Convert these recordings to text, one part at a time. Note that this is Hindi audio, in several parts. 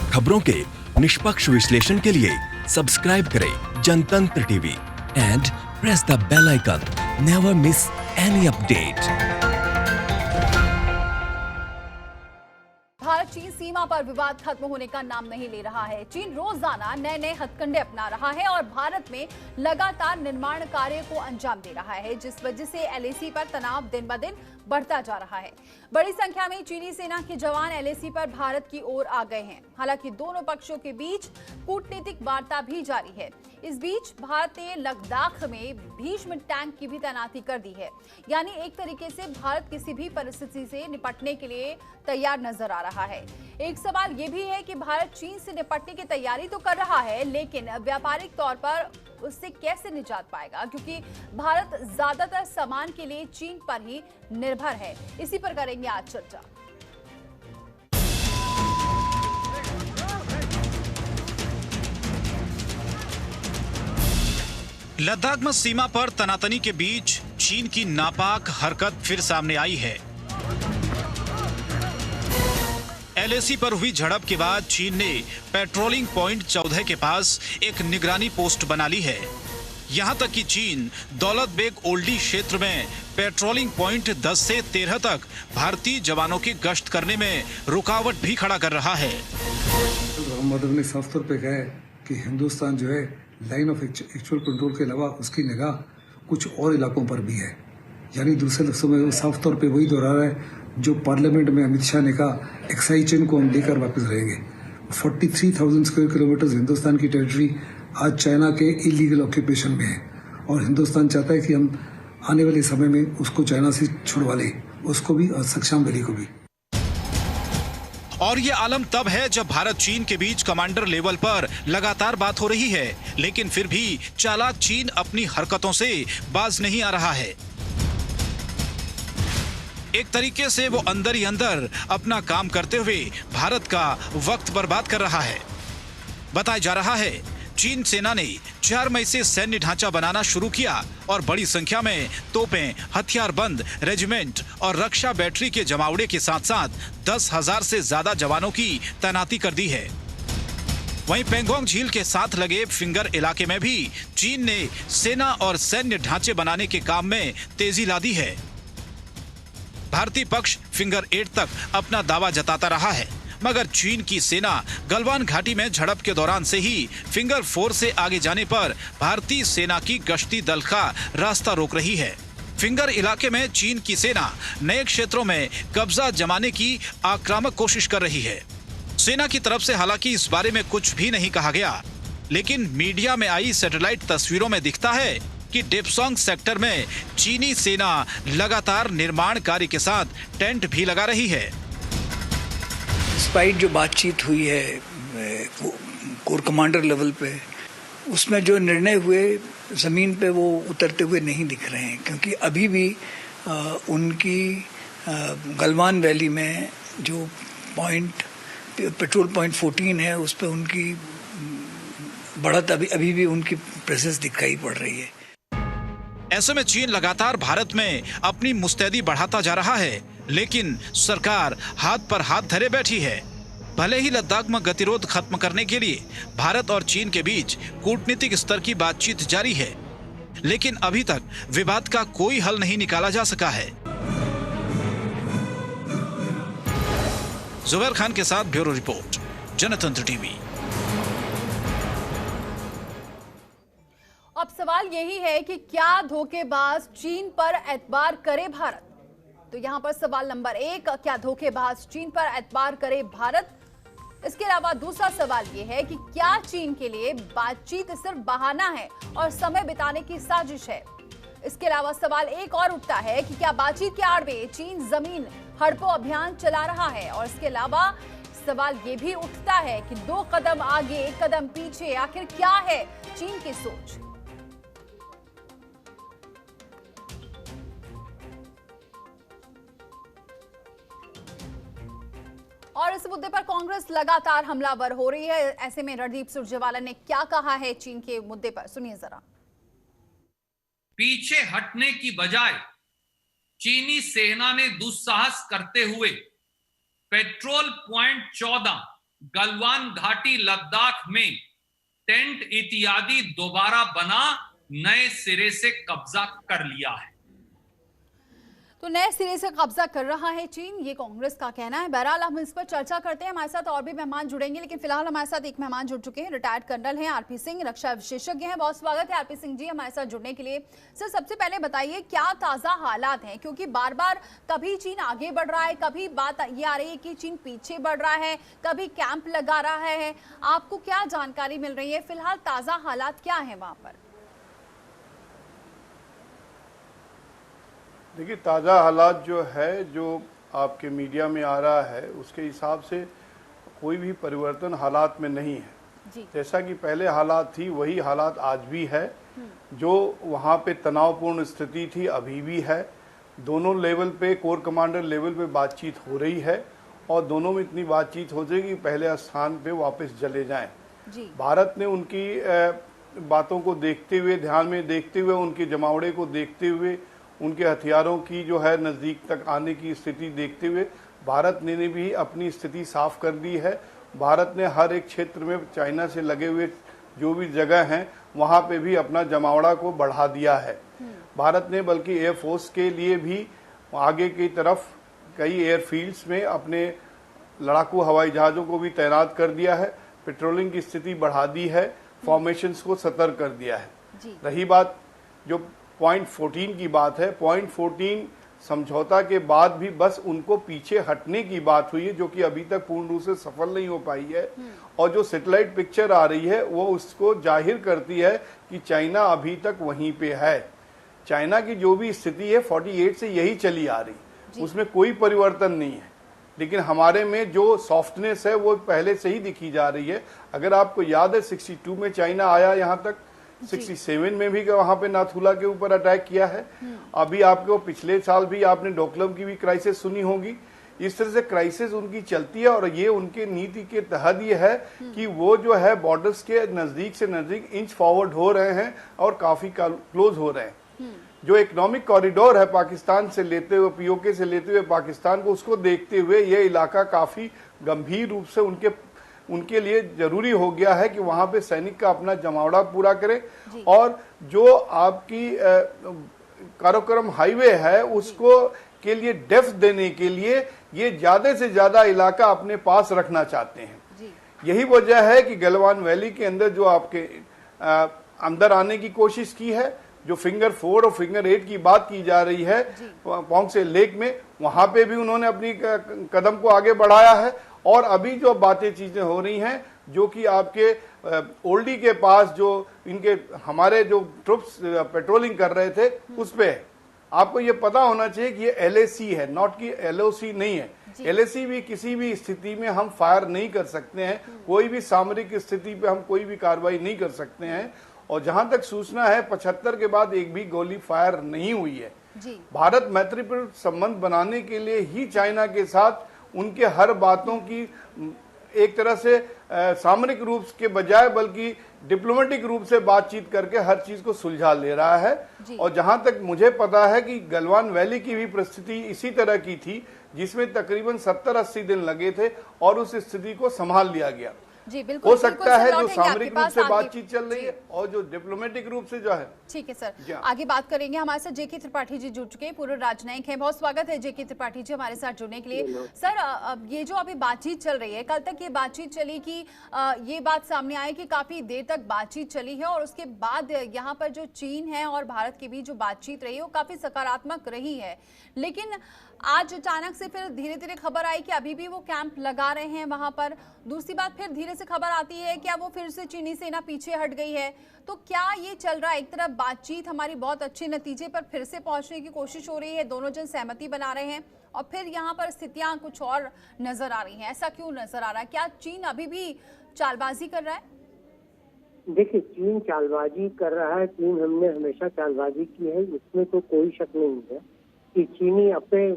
खबरों के निष्पक्ष विश्लेषण के लिए सब्सक्राइब करें Jantantra TV and press the bell icon. Never miss any update. Bharat चीन सीमा पर विवाद खत्म होने का नाम नहीं ले रहा है। चीन रोजाना नए नए हथकंडे अपना रहा है और भारत में लगातार निर्माण कार्य को अंजाम दे रहा है, जिस वजह से एलएसी पर तनाव दिन ब दिन बढ़ता जा रहा है। बड़ी संख्या में चीनी सेना के जवान एलएसी पर भारत की ओर आ गए हैं। हालांकि दोनों पक्षों के बीच कूटनीतिक वार्ता भी जारी है। इस बीच भारत ने लद्दाख में भीष्म टैंक की भी तैनाती कर दी है, यानी एक तरीके से भारत किसी भी परिस्थिति से निपटने के लिए तैयार नजर आ रहा है। एक सवाल यह भी है कि भारत चीन से निपटने की तैयारी तो कर रहा है, लेकिन व्यापारिक तौर पर उससे कैसे निजात पाएगा, क्योंकि भारत ज्यादातर सामान के लिए चीन पर ही निर्भर है। इसी पर करेंगे आज चर्चा। लद्दाख में सीमा पर तनातनी के बीच चीन की नापाक हरकत फिर सामने आई है। एलएसी पर हुई झड़प के बाद चीन ने पेट्रोलिंग पॉइंट 14 के पास एक निगरानी पोस्ट बना ली है। यहां तक कि चीन दौलत बेग ओल्डी क्षेत्र में पेट्रोलिंग पॉइंट 10 से 13 तक भारतीय जवानों की गश्त करने में रुकावट भी खड़ा कर रहा है। मोदी ने साफ तौर पे कहा है कि हिंदुस्तान जो है लाइन ऑफ एक्चुअल कंट्रोल के अलावा उसकी निगाह कुछ और इलाकों पर भी है। यानी दूसरे लफ्जों में वो साफ तौर पे वही दोहरा रहा है जो पार्लियामेंट में अमित शाह ने कहा, एक्साइज चेन को हम लेकर वापस रहेंगे। 43,000 स्क्वायर किलोमीटर हिंदुस्तान की टेरिटरी आज चाइना के इलीगल ऑक्यूपेशन में है और हिंदुस्तान चाहता है कि हम आने वाले समय में उसको चाइना से छुड़वा लें, उसको भी और सक्शाम वैली को भी। और ये आलम तब है जब भारत चीन के बीच कमांडर लेवल पर लगातार बात हो रही है, लेकिन फिर भी चालाक चीन अपनी हरकतों से बाज नहीं आ रहा है। एक तरीके से वो अंदर ही अंदर अपना काम करते हुए भारत का वक्त बर्बाद कर रहा है। बताया जा रहा है चीन सेना ने 4 मई से सैन्य ढांचा बनाना शुरू किया और बड़ी संख्या में तोपें, हथियारबंद रेजिमेंट और रक्षा बैटरी के जमावड़े के साथ साथ 10,000 से ज्यादा जवानों की तैनाती कर दी है। वहीं पेंगोंग झील के साथ लगे फिंगर इलाके में भी चीन ने सेना और सैन्य ढांचे बनाने के काम में तेजी ला दी है। भारतीय पक्ष फिंगर 8 तक अपना दावा जताता रहा है, मगर चीन की सेना गलवान घाटी में झड़प के दौरान से ही फिंगर 4 से आगे जाने पर भारतीय सेना की गश्ती दल का रास्ता रोक रही है। फिंगर इलाके में चीन की सेना नए क्षेत्रों में कब्जा जमाने की आक्रामक कोशिश कर रही है। सेना की तरफ से हालांकि इस बारे में कुछ भी नहीं कहा गया, लेकिन मीडिया में आई सैटेलाइट तस्वीरों में दिखता है कि डेप्सोंग सेक्टर में चीनी सेना लगातार निर्माण कार्य के साथ टेंट भी लगा रही है। स्पाइट जो बातचीत हुई है कोर कमांडर लेवल पे, उसमें जो निर्णय हुए ज़मीन पे वो उतरते हुए नहीं दिख रहे हैं, क्योंकि अभी भी उनकी गलवान वैली में जो पेट्रोल पॉइंट 14 है उस पर उनकी बढ़त अभी भी उनकी प्रेजेंस दिखाई पड़ रही है। ऐसे में चीन लगातार भारत में अपनी मुस्तैदी बढ़ाता जा रहा है, लेकिन सरकार हाथ पर हाथ धरे बैठी है। भले ही लद्दाख में गतिरोध खत्म करने के लिए भारत और चीन के बीच कूटनीतिक स्तर की बातचीत जारी है, लेकिन अभी तक विवाद का कोई हल नहीं निकाला जा सका है। जुबैर खान के साथ ब्यूरो रिपोर्ट, जनतंत्र टीवी। अब सवाल यही है कि क्या धोखेबाज चीन पर एतबार करे भारत? तो यहां पर सवाल नंबर 1, क्या धोखेबाज चीन पर एतबार करे भारत? इसके अलावा दूसरा सवाल यह है कि क्या चीन के लिए बातचीत सिर्फ बहाना है और समय बिताने की साजिश है? इसके अलावा सवाल एक और उठता है कि क्या बातचीत के आड़ में चीन जमीन हड़पो अभियान चला रहा है? और इसके अलावा सवाल यह भी उठता है कि 2 कदम आगे 1 कदम पीछे आखिर क्या है चीन की सोच? और इस मुद्दे पर कांग्रेस लगातार हमलावर हो रही है। ऐसे में रणदीप सुरजेवाला ने क्या कहा है चीन के मुद्दे पर, सुनिए जरा। पीछे हटने की बजाय चीनी सेना ने दुस्साहस करते हुए पेट्रोल पॉइंट 14 गलवान घाटी लद्दाख में टेंट इत्यादि दोबारा बना नए सिरे से कब्जा कर लिया है। तो नए सिरे से कब्जा कर रहा है चीन, ये कांग्रेस का कहना है। बहरहाल हम इस पर चर्चा करते हैं, हमारे साथ और भी मेहमान जुड़ेंगे, लेकिन फिलहाल हमारे साथ एक मेहमान जुड़ चुके हैं। रिटायर्ड कर्नल हैं आरपी सिंह, रक्षा विशेषज्ञ हैं। बहुत स्वागत है आरपी सिंह जी हमारे साथ जुड़ने के लिए। सर, सबसे पहले बताइए क्या ताजा हालात हैं, क्योंकि बार बार कभी चीन आगे बढ़ रहा है, कभी बात ये आ रही है कि चीन पीछे बढ़ रहा है, कभी कैंप लगा रहा है। आपको क्या जानकारी मिल रही है, फिलहाल ताजा हालात क्या है वहां पर? देखिए, ताज़ा हालात जो है, जो आपके मीडिया में आ रहा है, उसके हिसाब से कोई भी परिवर्तन हालात में नहीं है जी। जैसा कि पहले हालात थी वही हालात आज भी है। जो वहाँ पे तनावपूर्ण स्थिति थी अभी भी है। दोनों लेवल पे, कोर कमांडर लेवल पे बातचीत हो रही है और दोनों में इतनी बातचीत हो जाएगी कि पहले स्थान पे वापस चले जाएं। भारत ने उनकी बातों को देखते हुए, ध्यान में देखते हुए, उनके जमावड़े को देखते हुए, उनके हथियारों की जो है नज़दीक तक आने की स्थिति देखते हुए भारत ने भी अपनी स्थिति साफ कर दी है। भारत ने हर एक क्षेत्र में चाइना से लगे हुए जो भी जगह हैं वहाँ पे भी अपना जमावड़ा को बढ़ा दिया है। भारत ने बल्कि एयरफोर्स के लिए भी आगे की तरफ कई एयरफील्ड्स में अपने लड़ाकू हवाई जहाज़ों को भी तैनात कर दिया है। पेट्रोलिंग की स्थिति बढ़ा दी है, फॉर्मेशंस को सतर्क कर दिया है। रही बात जो पॉइंट 14 की बात है, पॉइंट 14 समझौता के बाद भी बस उनको पीछे हटने की बात हुई है, जो कि अभी तक पूर्ण रूप से सफल नहीं हो पाई है। और जो सैटेलाइट पिक्चर आ रही है वो उसको जाहिर करती है कि चाइना अभी तक वहीं पे है। चाइना की जो भी स्थिति है 48 से यही चली आ रही, उसमें कोई परिवर्तन नहीं है। लेकिन हमारे में जो सॉफ्टनेस है वो पहले से ही दिखी जा रही है। अगर आपको याद है 62 में चाइना आया यहाँ तक, 67 में भी वहां पे नाथुला के ऊपर अटैक किया है। अभी आपको पिछले साल भी आपने डोकलम की भी क्राइसिस सुनी होगी। इस तरह से क्राइसिस उनकी चलती है और ये उनके नीति के तहत ये है कि वो जो है बॉर्डर्स के नजदीक से नजदीक इंच फॉरवर्ड हो रहे हैं और काफी क्लोज हो रहे हैं। जो इकोनॉमिक कॉरिडोर है पाकिस्तान से लेते हुए, पीओके से लेते हुए पाकिस्तान को, उसको देखते हुए ये इलाका काफी गंभीर रूप से उनके लिए जरूरी हो गया है कि वहां पे सैनिक का अपना जमावड़ा पूरा करें। और जो आपकी काराकोरम हाईवे है उसको के लिए डेप्थ देने के लिए ये ज्यादा से ज्यादा इलाका अपने पास रखना चाहते हैं। यही वजह है कि गलवान वैली के अंदर जो आपके अंदर आने की कोशिश की है, जो फिंगर 4 और फिंगर 8 की बात की जा रही है पोंग से लेक में, वहां पे भी उन्होंने अपनी कदम को आगे बढ़ाया है। और अभी जो बातें चीजें हो रही हैं जो कि आपके ओल्डी के पास जो इनके हमारे जो ट्रुप्स पेट्रोलिंग कर रहे थे उस पे है। आपको ये पता होना चाहिए कि ये LAC है, नॉट कि LOC नहीं है। LAC भी किसी भी स्थिति में हम फायर नहीं कर सकते हैं, कोई भी सामरिक स्थिति पे हम कोई भी कार्रवाई नहीं कर सकते हैं। और जहां तक सूचना है 75 के बाद एक भी गोली फायर नहीं हुई है। भारत मैत्रीपूर्ण संबंध बनाने के लिए ही चाइना के साथ उनके हर बातों की एक तरह से सामरिक रूप के बजाय बल्कि डिप्लोमेटिक रूप से बातचीत करके हर चीज को सुलझा ले रहा है। और जहां तक मुझे पता है कि गलवान वैली की भी परिस्थिति इसी तरह की थी, जिसमें तकरीबन 70-80 दिन लगे थे और उस स्थिति को संभाल लिया गया। जी बिल्कुल, हो सकता है जो सामरिक रूप से बातचीत चल रही है और जो डिप्लोमेटिक रूप से जो है। ठीक है सर, आगे बात करेंगे। हमारे साथ जेके त्रिपाठी जी जुड़ चुके हैं, पूर्व राजनयिक हैं। बहुत स्वागत है जेके त्रिपाठी जी हमारे साथ जुड़ने के लिए। सर, ये जो अभी बातचीत चल रही है, कल तक ये बातचीत चली कि ये बात सामने आई कि काफी देर तक बातचीत चली है और उसके बाद यहाँ पर जो चीन है और भारत के बीच जो बातचीत रही है वो काफी सकारात्मक रही है। लेकिन आज अचानक से फिर धीरे धीरे खबर आई कि अभी भी वो कैंप लगा रहे हैं वहां पर। दूसरी बात, फिर धीरे से खबर आती है क्या वो फिर से चीनी सेना पीछे हट गई है। तो क्या ये चल रहा है, एक तरफ बातचीत हमारी बहुत अच्छे नतीजे पर फिर से पहुंचने की कोशिश हो रही है, दोनों जन सहमति बना रहे हैं, और फिर यहाँ पर स्थितियां कुछ और नजर आ रही हैं। ऐसा क्यों नजर आ रहा है? क्या चीन अभी भी चालबाजी कर रहा है? देखिए, चीन चालबाजी कर रहा है। चीन हमने हमेशा चालबाजी की है, इसमें तो कोई शक नहीं है कि चीनी अपने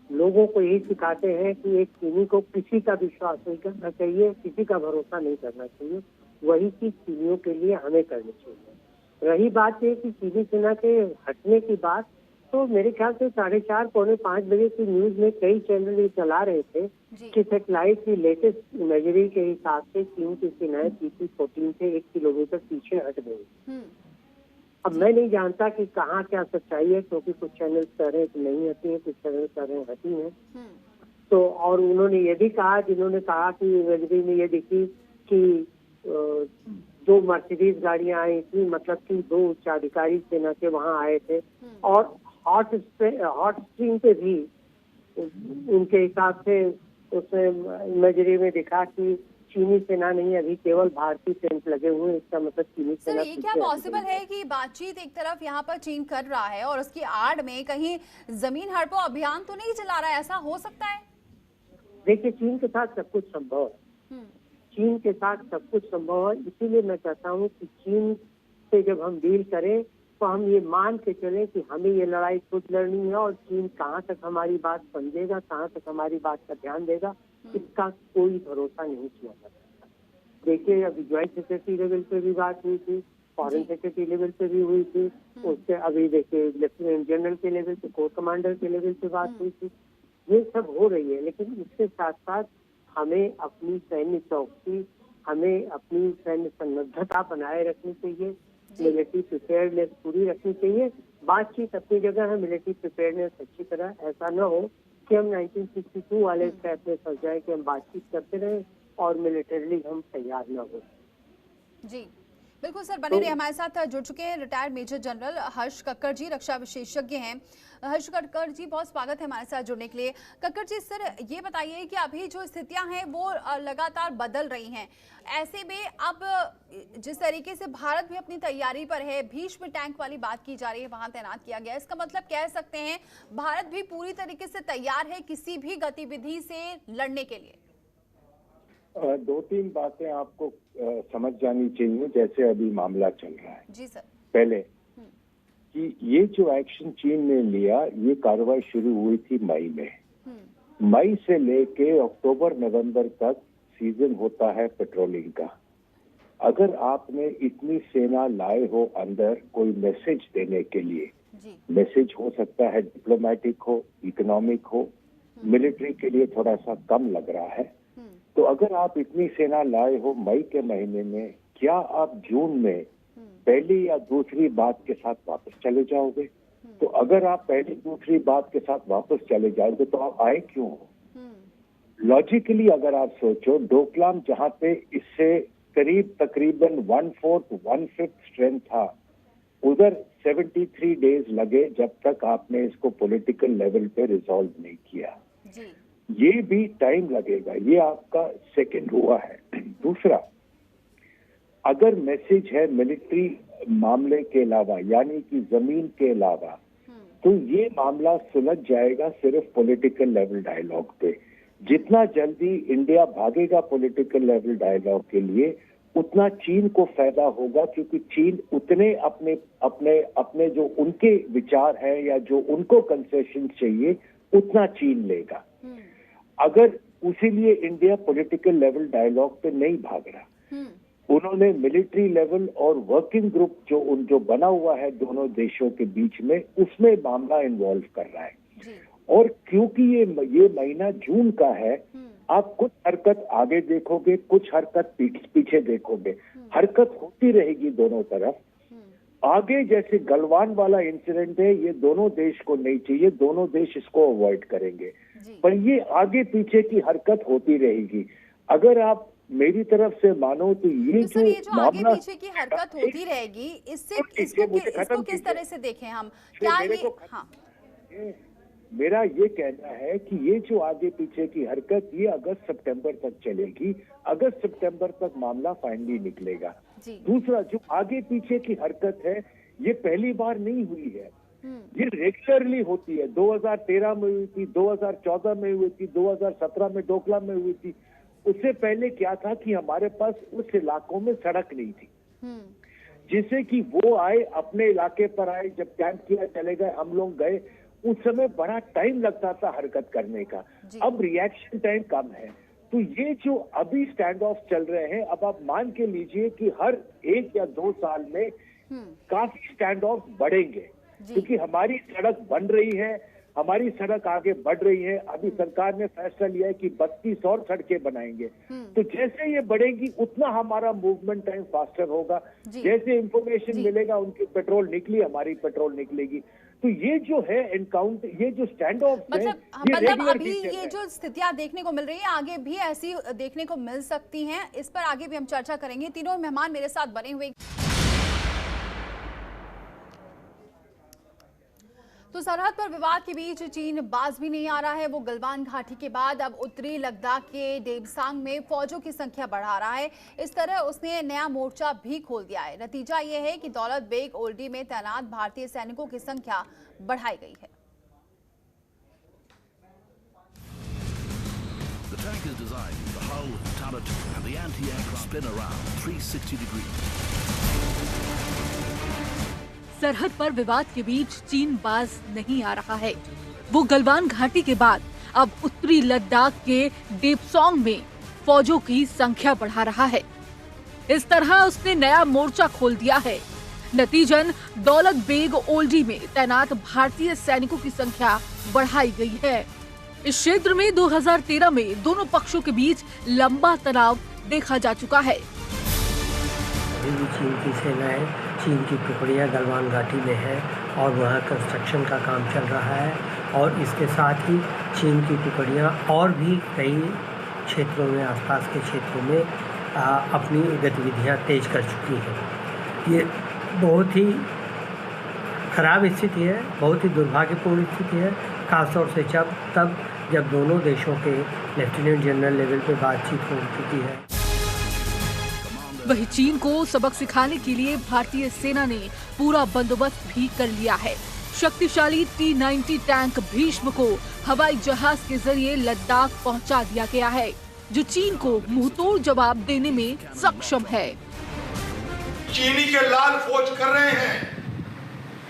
लोगों को यही सिखाते हैं कि एक चीनी को किसी का विश्वास नहीं करना चाहिए, किसी का भरोसा नहीं करना चाहिए। वही चीज चीनियों के लिए हमें करनी चाहिए। रही बात ये कि चीनी सेना के हटने की बात, तो मेरे ख्याल से 4:30 पौने 5 बजे की न्यूज में कई चैनल ये चला रहे थे कि सैटेलाइट की लेटेस्ट इमेजरी के हिसाब से चीन की सेनाएं PC-14 से 1 किलोमीटर पीछे हट गई। अब मैं नहीं जानता कि कहाँ क्या सच्चाई है, क्योंकि कुछ चैनल कह रहे हैं कि नहीं हटी है, कुछ चैनल कह रहे हैं हटी है। तो और उन्होंने ये भी कहा, जिन्होंने कहा कि इमेजरी में ये दिखी कि 2 मर्सिडीज गाड़ियां आई थी, मतलब कि 2 उच्चाधिकारी सेना के वहां आए थे, और हॉट स्ट्रीम पे भी उनके हिसाब से उसमें इमेजरी में दिखा कि चीनी सेना नहीं, अभी केवल भारतीय टेंट लगे हुए हैं। इसका मतलब चीनी सेना। ये क्या पॉसिबल है कि बातचीत एक तरफ यहाँ पर चीन कर रहा है और उसकी आड़ में कहीं जमीन हड़पो अभियान तो नहीं चला रहा है? ऐसा हो सकता है? देखिए, चीन के साथ सब कुछ संभव है, चीन के साथ सब कुछ संभव है। इसीलिए मैं कहता हूँ कि चीन से जब हम डील करें तो हम ये मान के चलें कि हमें ये लड़ाई खुद लड़नी है, और चीन कहाँ तक हमारी बात समझेगा, कहाँ तक हमारी बात का ध्यान देगा, इसका कोई भरोसा नहीं किया जा सकता। देखिए, अभी ज्वाइंट सेक्रेटरी लेवल पे भी बात हुई थी, फॉरेन सेक्रेटरी लेवल पे भी हुई थी, उससे अभी देखिए लेफ्टिनेंट जनरल के लेवल पे, कोर कमांडर के लेवल पे बात हुई थी। ये सब हो रही है, लेकिन इसके साथ साथ हमें अपनी सैन्य चौकसी, हमें अपनी सैन्य सन्नद्धता बनाए रखनी चाहिए, मिलिट्री प्रिपेयर्डनेस पूरी रखनी चाहिए। बातचीत अपनी जगह है, मिलिट्री प्रिपेयर्डनेस अच्छी तरह, ऐसा न हो कि हम 1962 वाले स्टेप में फंस जाए कि हम बातचीत करते रहे और मिलिटरीली हम तैयार न हो। जी बिल्कुल सर, बने रहे। हमारे साथ जुड़ चुके हैं रिटायर्ड मेजर जनरल हर्ष कक्कड़ जी, रक्षा विशेषज्ञ हैं। हर्ष कक्कड़ जी, बहुत स्वागत है हमारे साथ जुड़ने के लिए। कक्कड़ जी, सर ये बताइए कि अभी जो स्थितियां हैं वो लगातार बदल रही हैं, ऐसे में अब जिस तरीके से भारत भी अपनी तैयारी पर है, भीष्म टैंक वाली बात की जा रही है, वहां तैनात किया गया है, इसका मतलब कह सकते हैं भारत भी पूरी तरीके से तैयार है किसी भी गतिविधि से लड़ने के लिए? 2-3 बातें आपको समझ जानी चाहिए जैसे अभी मामला चल रहा है। जी सर। पहले कि ये जो एक्शन चीन ने लिया, ये कार्रवाई शुरू हुई थी मई में। मई से लेके अक्टूबर नवंबर तक सीजन होता है पेट्रोलिंग का। अगर आपने इतनी सेना लाए हो अंदर कोई मैसेज देने के लिए, मैसेज हो सकता है डिप्लोमेटिक हो, इकोनॉमिक हो, मिलिट्री के लिए थोड़ा सा कम लग रहा है, तो अगर आप इतनी सेना लाए हो मई के महीने में, क्या आप जून में पहली या दूसरी बात के साथ वापस चले जाओगे? तो अगर आप पहली दूसरी बात के साथ वापस चले जाओगे तो आप आए क्यों हो? लॉजिकली अगर आप सोचो, डोकलाम जहां पे इससे तकरीबन 1/4 1/5 स्ट्रेंथ था, उधर 73 डेज लगे जब तक आपने इसको पॉलिटिकल लेवल पे रिजॉल्व नहीं किया। ये भी टाइम लगेगा। ये आपका सेकंड हुआ है। दूसरा, अगर मैसेज है मिलिट्री मामले के अलावा, यानी कि जमीन के अलावा, तो ये मामला सुलझ जाएगा सिर्फ पॉलिटिकल लेवल डायलॉग पे। जितना जल्दी इंडिया भागेगा पॉलिटिकल लेवल डायलॉग के लिए, उतना चीन को फायदा होगा, क्योंकि चीन उतने अपने अपने अपने जो उनके विचार हैं या जो उनको कंसेशन चाहिए, उतना चीन लेगा। अगर उसीलिए इंडिया पॉलिटिकल लेवल डायलॉग पे नहीं भाग रहा, उन्होंने मिलिट्री लेवल और वर्किंग ग्रुप जो बना हुआ है दोनों देशों के बीच में, उसमें मामला इन्वॉल्व कर रहा है। और क्योंकि ये महीना जून का है, आप कुछ हरकत आगे देखोगे, कुछ हरकत पीछे देखोगे, हरकत होती रहेगी दोनों तरफ। आगे जैसे गलवान वाला इंसिडेंट है, ये दोनों देश को नहीं चाहिए, दोनों देश इसको अवॉइड करेंगे, पर ये आगे पीछे की हरकत होती रहेगी। अगर आप मेरी तरफ से मानो तो ये जो आगे पीछे की हरकत होती रहेगी, इसको किस तरह से देखें हम? क्या ये मेरा ये कहना है कि ये जो आगे पीछे की हरकत, ये अगस्त सितंबर तक चलेगी। अगस्त सितंबर तक मामला फाइनली निकलेगा। दूसरा, जो आगे पीछे की हरकत है, ये पहली बार नहीं हुई है, ये रेगुलरली होती है। 2013 में हुई थी, 2014 में हुई थी, 2017 में डोकलाम में हुई थी। उससे पहले क्या था कि हमारे पास उस इलाकों में सड़क नहीं थी, जिससे कि वो आए, अपने इलाके पर आए, जब कैंप किया चले गए, हम लोग गए, उस समय बड़ा टाइम लगता था हरकत करने का। अब रिएक्शन टाइम कम है। तो ये जो अभी स्टैंड ऑफ चल रहे हैं, अब आप मान के लीजिए कि हर 1 या 2 साल में काफी स्टैंड ऑफ बढ़ेंगे। क्योंकि हमारी सड़क बन रही है, हमारी सड़क आगे बढ़ रही है। अभी सरकार ने फैसला लिया है कि 32 और सड़कें बनाएंगे। तो जैसे ये बढ़ेगी उतना हमारा मूवमेंट टाइम फास्टर होगा। जैसे इंफॉर्मेशन मिलेगा उनकी पेट्रोल निकली, हमारी पेट्रोल निकलेगी। तो ये जो है एनकाउंटर, ये जो स्टैंड ऑफ मतलब अभी ये जो स्थितियां देखने को मिल रही है आगे भी ऐसी देखने को मिल सकती हैं, इस पर आगे भी हम चर्चा करेंगे। तीनों मेहमान मेरे साथ बने हुए। तो सरहद पर विवाद के बीच चीन बाज भी नहीं आ रहा है। वो गलवान घाटी के बाद अब उत्तरी लद्दाख के डेपसांग में फौजों की संख्या बढ़ा रहा है। इस तरह उसने नया मोर्चा भी खोल दिया है। नतीजा ये है कि दौलत बेग ओल्डी में तैनात भारतीय सैनिकों की संख्या बढ़ाई गई है। The tank is designed with the hull, turret and the anti-aircraft spin around 360 degrees. सरहद पर विवाद के बीच चीन बाज नहीं आ रहा है। वो गलवान घाटी के बाद अब उत्तरी लद्दाख के डेपसांग में फौजों की संख्या बढ़ा रहा है। इस तरह उसने नया मोर्चा खोल दिया है। नतीजन दौलत बेग ओल्डी में तैनात भारतीय सैनिकों की संख्या बढ़ाई गई है। इस क्षेत्र में 2013 में दोनों पक्षों के बीच लंबा तनाव देखा जा चुका है। चीन की सेनाएं, चीन की टुकड़ियां गलवान घाटी में है और वहां कंस्ट्रक्शन का काम चल रहा है और इसके साथ ही चीन की टुकड़ियां और भी कई क्षेत्रों में, आसपास के क्षेत्रों में अपनी गतिविधियां तेज कर चुकी हैं। ये बहुत ही खराब स्थिति है, बहुत ही दुर्भाग्यपूर्ण स्थिति है, खासतौर से जब दोनों देशों के लेफ्टिनेंट जनरल लेवल पे बातचीत हो चुकी है। वही चीन को सबक सिखाने के लिए भारतीय सेना ने पूरा बंदोबस्त भी कर लिया है। शक्तिशाली T-90 टैंक भीष्म को हवाई जहाज के जरिए लद्दाख पहुंचा दिया गया है, जो चीन को मुंहतोड़ जवाब देने में सक्षम है। चीनी के लाल फौज कर रहे हैं,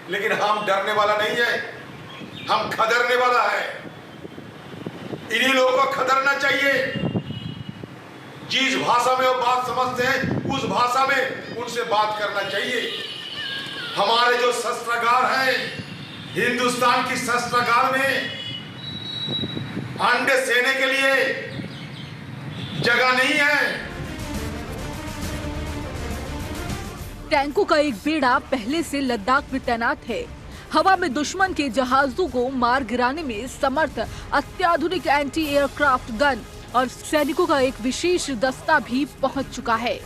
लेकिन हम डरने वाला नहीं है, हम खदरने वाला है। इन्हीं लोगों को खदरना चाहिए। जिस भाषा में वो बात समझते हैं उस भाषा में उनसे बात करना चाहिए। हमारे जो शस्त्रागार हैं, हिंदुस्तान की शस्त्रागार में अंडे सेने के लिए जगह नहीं है। टैंकों का एक बेड़ा पहले से लद्दाख में तैनात है। हवा में दुश्मन के जहाजों को मार गिराने में समर्थ अत्याधुनिक एंटी एयरक्राफ्ट गन और सैनिकों का एक विशेष दस्ता भी पहुंच चुका है।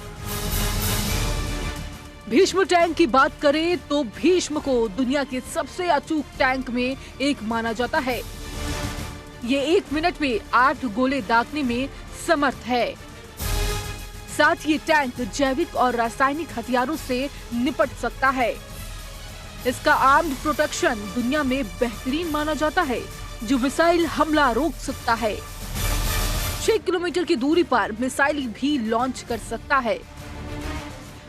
भीष्म टैंक की बात करें तो भीष्म को दुनिया के सबसे अचूक टैंक में एक माना जाता है। ये 1 मिनट में 8 गोले दागने में समर्थ है। साथ ये टैंक जैविक और रासायनिक हथियारों से निपट सकता है। इसका आर्म्ड प्रोटेक्शन दुनिया में बेहतरीन माना जाता है, जो मिसाइल हमला रोक सकता है। 6 किलोमीटर की दूरी पर मिसाइल भी लॉन्च कर सकता है।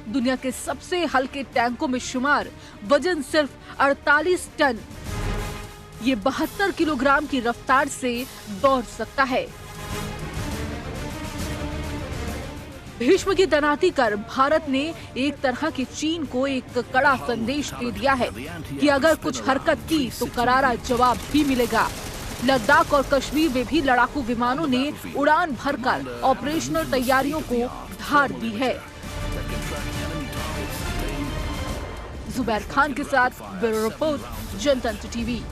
दुनिया के सबसे हल्के टैंकों में शुमार, वजन सिर्फ 48 टन, ये 72 किलोग्राम की रफ्तार से दौड़ सकता है। भीष्म की तैनाती कर भारत ने एक तरह के चीन को एक कड़ा संदेश दे दिया है कि अगर कुछ हरकत की तो करारा जवाब भी मिलेगा। लद्दाख और कश्मीर में भी लड़ाकू विमानों ने उड़ान भरकर ऑपरेशनल तैयारियों को धार दी है। जुबैर खान के साथ ब्यूरो रिपोर्ट, जनतंत्र टीवी।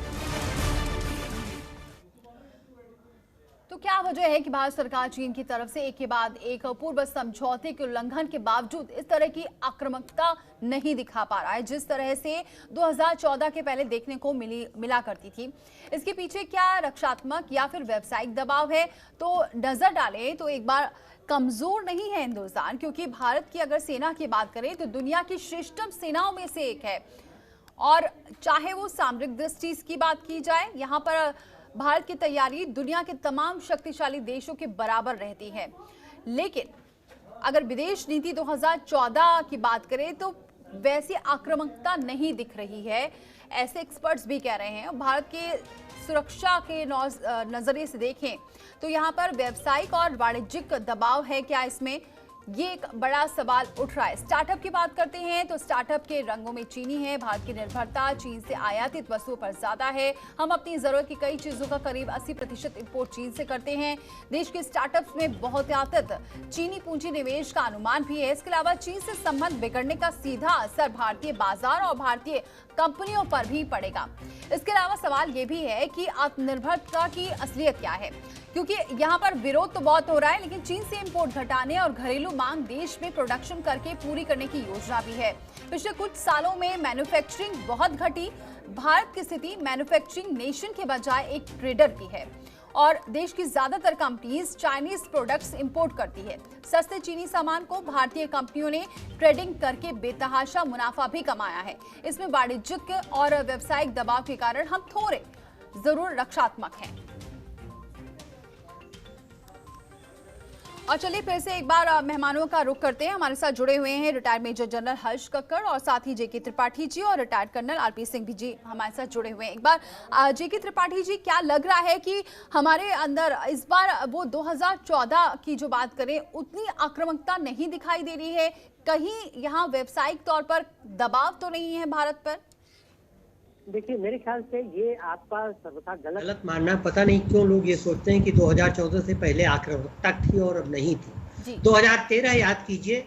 तो क्या वजह है कि भारत सरकार चीन की तरफ से एक के बाद एक पूर्व समझौते के उल्लंघन के बावजूद इस तरह की आक्रामकता नहीं दिखा पा रहा है, जिस तरह से 2014 के पहले देखने को मिला करती थी? इसके पीछे क्या रक्षात्मक या फिर व्यावसायिक दबाव है? तो नजर डालें तो एक बार कमजोर नहीं है हिंदुस्तान, क्योंकि भारत की अगर सेना की बात करें तो दुनिया की श्रेष्ठतम सेनाओं में से एक है। और चाहे वो सामरिक दृष्टि की बात की जाए, यहाँ पर भारत की तैयारी दुनिया के तमाम शक्तिशाली देशों के बराबर रहती है। लेकिन अगर विदेश नीति 2014 की बात करें तो वैसी आक्रामकता नहीं दिख रही है, ऐसे एक्सपर्ट्स भी कह रहे हैं। भारत के सुरक्षा के नजरिए से देखें तो यहाँ पर व्यावसायिक और वाणिज्यिक दबाव है क्या इसमें, ये एक बड़ा सवाल उठ रहा है। स्टार्टअप की बात करते हैं तो स्टार्टअप के रंगों में चीनी है। भारत की निर्भरता चीन से आयातित वस्तुओं पर ज्यादा है। हम अपनी जरूरत की कई चीजों का करीब 80% इंपोर्ट चीन से करते हैं। देश के स्टार्टअप्स में बहुतायत चीनी पूंजी निवेश का अनुमान भी है। इसके अलावा चीन से संबंध बिगड़ने का सीधा असर भारतीय बाजार और भारतीय कंपनियों पर भी पड़ेगा। इसके अलावा सवाल ये भी है कि आत्मनिर्भरता की असलियत क्या है, क्योंकि यहाँ पर विरोध तो बहुत हो रहा है, लेकिन चीन से इंपोर्ट घटाने और घरेलू मांग देश में प्रोडक्शन करके पूरी करने की योजना भी है। पिछले कुछ सालों में मैन्युफैक्चरिंग बहुत घटी। भारत की स्थिति मैन्युफैक्चरिंग नेशन के बजाय एक ट्रेडर की है और देश की ज्यादातर कंपनीज चाइनीज प्रोडक्ट्स इंपोर्ट करती है। सस्ते चीनी सामान को भारतीय कंपनियों ने ट्रेडिंग करके बेतहाशा मुनाफा भी कमाया है। इसमें वाणिज्यिक और व्यावसायिक दबाव के कारण हम थोड़े जरूर रक्षात्मक हैं। और चलिए फिर से एक बार मेहमानों का रुख करते हैं। हमारे साथ जुड़े हुए हैं रिटायर्ड मेजर जनरल हर्ष कक्कड़ और साथ ही जेके त्रिपाठी जी और रिटायर्ड कर्नल आरपी सिंह भी जी हमारे साथ जुड़े हुए हैं। एक बार जेके त्रिपाठी जी, क्या लग रहा है कि हमारे अंदर इस बार वो 2014 की जो बात करें उतनी आक्रामकता नहीं दिखाई दे रही है? कहीं यहाँ व्यावसायिक तौर पर दबाव तो नहीं है भारत पर? देखिए, मेरे ख्याल से ये आपका सर्वथा गलत मानना। पता नहीं क्यों लोग ये सोचते हैं कि 2014 से पहले आक्रामकता थी और अब नहीं थी। 2013 याद कीजिए,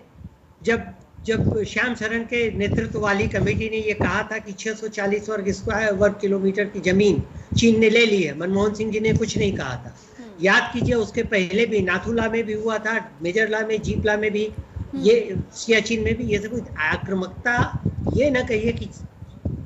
जब श्याम शरण के नेतृत्व वाली कमेटी ने ये कहा था कि 640 वर्ग किलोमीटर की जमीन चीन ने ले ली है, मनमोहन सिंह जी ने कुछ नहीं कहा था। याद कीजिए, उसके पहले भी नाथुला में भी हुआ था, मेजरला में, जीपला में भी, ये सियाचिन में भी। ये सब आक्रामकता, ये ना कहिए कि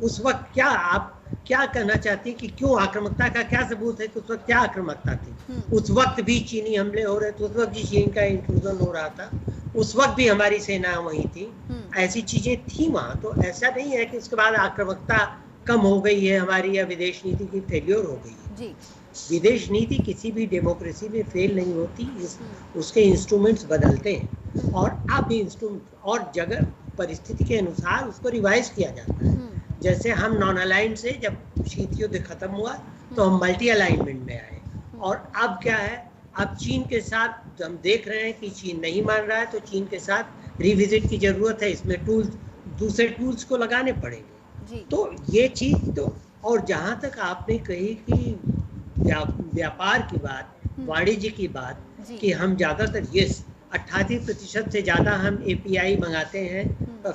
उस वक्त आप क्या कहना चाहती कि क्यों आक्रामकता का क्या सबूत है कि उस वक्त क्या आक्रामकता थी? उस वक्त भी चीनी हमले हो रहे थे, उस वक्त भी चीन का इंक्लूजन हो रहा था, उस वक्त भी हमारी सेना वहीं थी, ऐसी चीजें थी वहां। तो ऐसा नहीं है कि उसके बाद आक्रामकता कम हो गई है हमारी या विदेश नीति की फेल्योर हो गई है। विदेश नीति किसी भी डेमोक्रेसी में फेल नहीं होती, उसके इंस्ट्रूमेंट्स बदलते हैं और अब इंस्ट्रूमेंट और जगह परिस्थिति के अनुसार उसको रिवाइज किया जाता है। जैसे हम नॉन अलाइंड से जब शीत युद्ध खत्म हुआ तो हम मल्टी अलाइनमेंट में आए, और अब क्या है, अब चीन के साथ हम देख रहे हैं कि चीन नहीं मान रहा है, तो चीन के साथ रिविजिट की जरूरत है। इसमें दूसरे टूल्स को लगाने पड़ेंगे। तो ये चीज तो, और जहाँ तक आपने कही कि व्यापार की बात, वाणिज्य की बात, कि हम ज्यादातर ये 88% से ज्यादा हम API मंगाते हैं,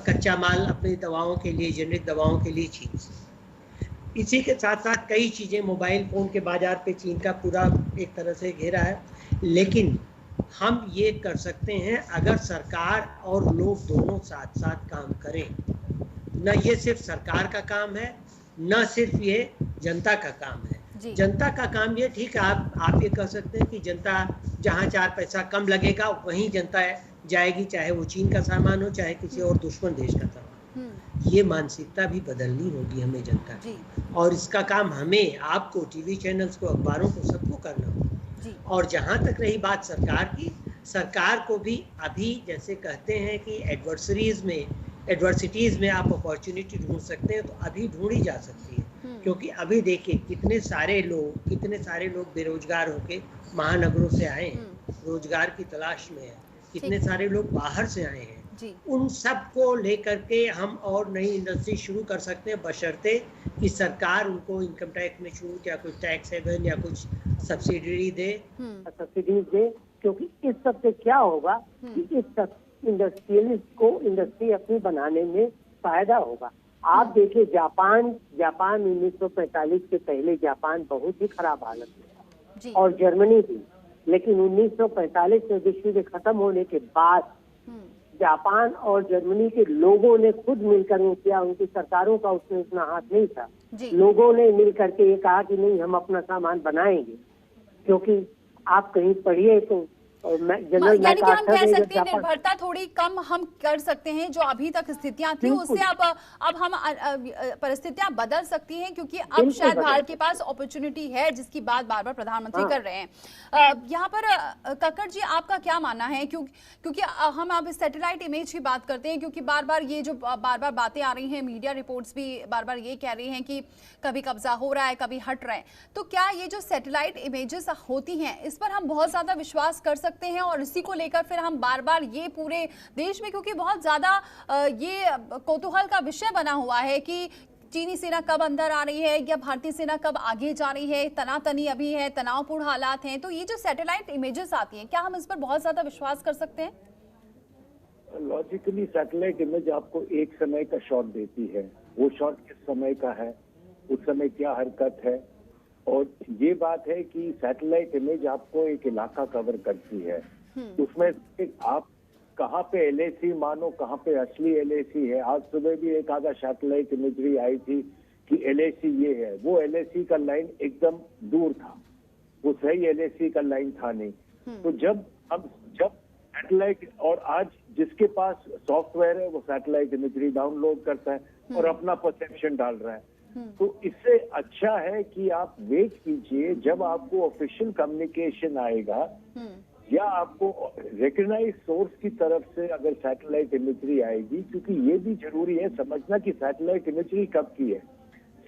कच्चा माल अपनी दवाओं के लिए, जेनेरिक दवाओं के लिए चीन से। इसी के साथ साथ कई चीजें, मोबाइल फोन के बाजार पे चीन का पूरा एक तरह से घेरा है। लेकिन हम ये कर सकते हैं अगर सरकार और लोग दोनों साथ साथ काम करें। न ये सिर्फ सरकार का काम है, न सिर्फ ये जनता का काम है। जनता का काम ये, ठीक है, आप ये कह सकते हैं कि जनता जहाँ 4 पैसा कम लगेगा वहीं जनता जाएगी, चाहे वो चीन का सामान हो चाहे किसी और दुश्मन देश का सामान। ये मानसिकता भी बदलनी होगी हमें, जनता की, और इसका काम हमें, आपको, टीवी चैनल्स को, अखबारों को, सबको करना होगा। और जहाँ तक रही बात सरकार की, सरकार को भी अभी, जैसे कहते हैं कि एडवर्सिटीज में आप अपॉर्चुनिटी ढूंढ सकते हैं, तो अभी ढूंढी जा सकती है। क्योंकि अभी देखिए कितने सारे लोग बेरोजगार होके महानगरों से आए हैं, रोजगार की तलाश में है, कितने सारे लोग बाहर से आए हैं। उन सब को लेकर के हम और नई इंडस्ट्री शुरू कर सकते हैं, बशर्ते कि सरकार उनको इनकम टैक्स में छूट या कुछ टैक्स हेवन या कुछ सब्सिडी दे। क्योंकि इस सब से क्या होगा कि इस इंडस्ट्रियलिस्ट को इंडस्ट्री अपनी बनाने में फायदा होगा। आप देखिए, जापान 1945 से पहले जापान बहुत ही खराब हालत में था, और जर्मनी भी। लेकिन 1945 में विश्व युद्ध खत्म होने के बाद जापान और जर्मनी के लोगों ने खुद मिलकर वो किया, उनकी सरकारों का उसमें उतना हाथ नहीं था। लोगों ने मिलकर के ये कहा कि नहीं, हम अपना सामान बनाएंगे। क्योंकि आप कहीं पढ़िए तो यानी कि हम कह सकते हैं निर्भरता थोड़ी कम हम कर सकते हैं, जो अभी तक स्थितियां थी उससे अब हम परिस्थितियां बदल सकती हैं, क्योंकि अब शायद भारत के पास अपॉर्चुनिटी है, जिसकी बात बार बार प्रधानमंत्री कर रहे हैं। यहाँ पर कक्कड़ जी, आपका क्या मानना है? क्योंकि हम अब सैटेलाइट इमेज की बात करते हैं, क्योंकि बार बार बातें आ रही हैं, मीडिया रिपोर्ट्स भी बार बार ये कह रही हैं कि कभी कब्जा हो रहा है, कभी हट रहा है। तो क्या ये जो सैटेलाइट इमेजेस होती हैं, इस पर हम बहुत ज्यादा विश्वास कर सकते सकते हैं और इसी को लेकर फिर हम बार बार ये पूरे देश में, क्योंकि बहुत ज्यादा ये कौतूहल का विषय बना हुआ है कि चीनी सेना कब अंदर आ रही है या भारतीय सेना कब आगे जा रही है, तनातनी अभी है, तनावपूर्ण हालात हैं, तो ये जो सैटेलाइट इमेजेस आती हैं, क्या हम इस पर बहुत ज्यादा विश्वास कर सकते हैं? लॉजिकली सैटेलाइट इमेज आपको एक समय का शॉट देती है, वो शॉट किस समय का है, उस समय क्या हरकत है, और ये बात है कि सैटेलाइट इमेज आपको एक इलाका कवर करती है, उसमें आप कहाँ पे एलएसी मानो, कहाँ पे असली एलएसी है। आज सुबह भी एक आधा सैटेलाइट इमेजरी आई थी कि एलएसी ये है, वो एलएसी का लाइन एकदम दूर था, वो सही एलएसी का लाइन था नहीं। तो जब सैटेलाइट, और आज जिसके पास सॉफ्टवेयर है वो सैटेलाइट इमेजरी डाउनलोड करता है और अपना परसेप्शन डाल रहा है, तो इससे अच्छा है कि आप वेट कीजिए जब आपको ऑफिशियल कम्युनिकेशन आएगा या आपको रिकग्नाइज सोर्स की तरफ से अगर सैटेलाइट इमेजरी आएगी, क्योंकि ये भी जरूरी है समझना कि सैटेलाइट इमेजरी कब की है।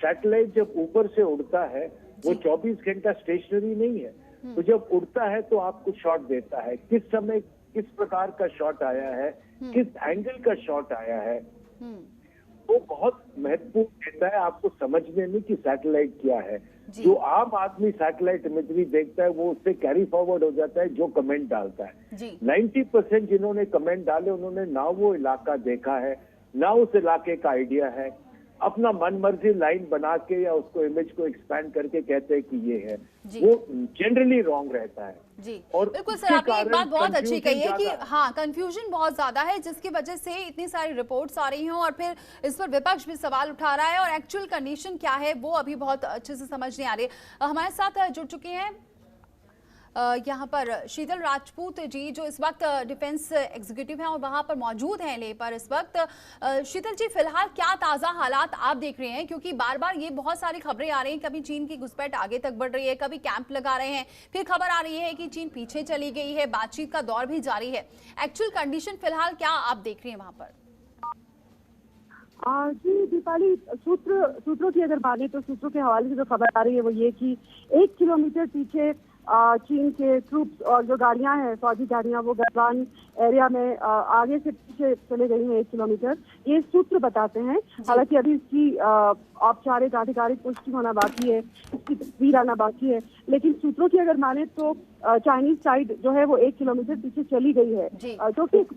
सैटेलाइट जब ऊपर से उड़ता है वो 24 घंटा स्टेशनरी नहीं है, तो जब उड़ता है तो आपको शॉट देता है, किस समय किस प्रकार का शॉट आया है, किस एंगल का शॉट आया है, वो बहुत महत्वपूर्ण देता है आपको समझने में कि सैटेलाइट क्या है। जो आम आदमी सैटेलाइट इमेजरी देखता है वो उससे कैरी फॉरवर्ड हो जाता है जो कमेंट डालता है। 90% जिन्होंने कमेंट डाले उन्होंने ना वो इलाका देखा है, ना उस इलाके का आइडिया है, अपना मनमर्जी लाइन बना के या उसको इमेज को एक्सपैंड करके कहते हैं कि ये है, वो जनरली रॉन्ग रहता है। जी और बिल्कुल सर, आपने एक बात बहुत अच्छी कही है कि हाँ, कंफ्यूजन बहुत ज्यादा है जिसकी वजह से इतनी सारी रिपोर्ट्स आ रही हैं और फिर इस पर विपक्ष भी सवाल उठा रहा है और एक्चुअल कंडीशन क्या है वो अभी बहुत अच्छे से समझ नहीं आ रही। हमारे साथ जुड़ चुके हैं यहाँ पर शीतल राजपूत जी, जो इस वक्त डिफेंस एग्जीक्यूटिव हैं और वहाँ पर मौजूद हैं लेह पर इस वक्त। शीतल जी, फिलहाल क्या ताज़ा हालात आप देख रहे हैं, क्योंकि बार बार ये बहुत सारी खबरें आ रही हैं, कभी चीन की घुसपैठ आगे तक बढ़ रही है, कभी कैंप लगा रहे हैं, फिर खबर आ रही है कि चीन पीछे चली गई है, बातचीत का दौर भी जारी है। एक्चुअल कंडीशन फिलहाल क्या आप देख रहे हैं वहाँ पर? जी दीपाली, सूत्रों की अगर माने तो सूत्रों के हवाले से जो खबर आ रही है वो ये कि 1 किलोमीटर पीछे चीन के ट्रूप्स और जो गाड़ियां हैं, फौजी गाड़ियां, वो गलवान एरिया में आगे से पीछे चले गई हैं 1 किलोमीटर, ये सूत्र बताते हैं। हालांकि अभी इसकी औपचारिक आधिकारिक पुष्टि होना बाकी है, इसकी तस्वीर आना बाकी है, लेकिन सूत्रों की अगर माने तो चाइनीज साइड जो है वो 1 किलोमीटर पीछे चली गई है, जो कि एक